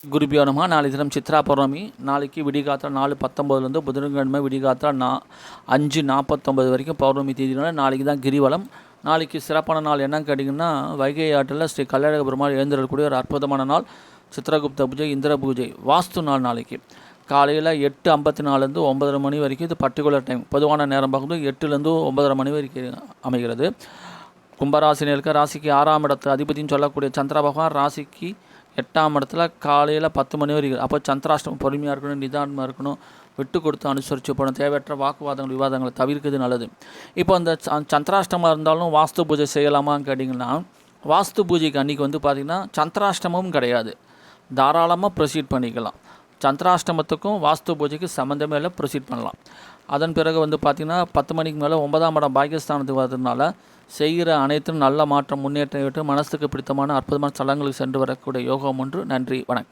குருபியோ நமः. நாளைய தினம் சித்ரா பௌர்ணமி. நாளைக்கு விடிகாத்தா 4:19 புதன்கிழமை விடிகாத்தா 5:49 வரைக்கும் பௌர்ணமி தேதினால நாளைக்கு தான் கிரிவலம். நாளைக்கு சிறப்பான நாள் என்னன்னு கேட்டிங்கன்னா, வைகை ஆற்றில் ஸ்ரீ கள்ளழக பெருமாள் எழுந்திருக்கக்கூடிய ஒரு அற்புதமான நாள். சித்ரகுப்த பூஜை, இந்திர பூஜை, வாஸ்து நாள். நாளைக்கு காலையில் 8:54 9:30 மணி வரைக்கும் இது பர்டிகுலர் டைம். பொதுவான நேரம் பார்க்கும்போது 8லேருந்து 9:30 மணி வரைக்கும் அமைகிறது. கும்பராசினியருக்கு ராசிக்கு 6ஆம் இடத்து அதிபதினு சொல்லக்கூடிய சந்திர பகவான் ராசிக்கு 8ஆம் இடத்துல காலையில் 10 மணி வரைக்கும். அப்போ சந்திராஷ்டமம் பொறுமையாக இருக்கணும், நிதானமாக இருக்கணும், விட்டு கொடுத்து அனுசரித்து போகணும். தேவையற்ற வாக்குவாதங்கள் விவாதங்களை தவிர்க்கிறது நல்லது. இப்போ அந்த சந்திராஷ்டமாக இருந்தாலும் வாஸ்து பூஜை செய்யலாமான்னு கேட்டிங்கன்னா, வாஸ்து பூஜைக்கு அன்றைக்கி பார்த்திங்கன்னா சந்திராஷ்டமும் கிடையாது, தாராளமாக ப்ரொசீட் பண்ணிக்கலாம். சந்திராஷ்டமத்துக்கும் வாஸ்து பூஜைக்கு சம்மந்தமே இல்லை, ப்ரொசீட் பண்ணலாம். அதன் பிறகு பார்த்திங்கன்னா 10 மணிக்கு மேலே 9ஆம் இடம் பாக்கியஸ்தானத்துக்கு வரதுனால செய்கிற அனைத்தும் நல்ல மாற்றம், முன்னேற்றம் விட்டு மனசுக்கு பிடித்தமான அற்புதமான ஸ்தலங்களுக்கு சென்று வரக்கூடிய யோகம் ஒன்று. நன்றி, வணக்கம்.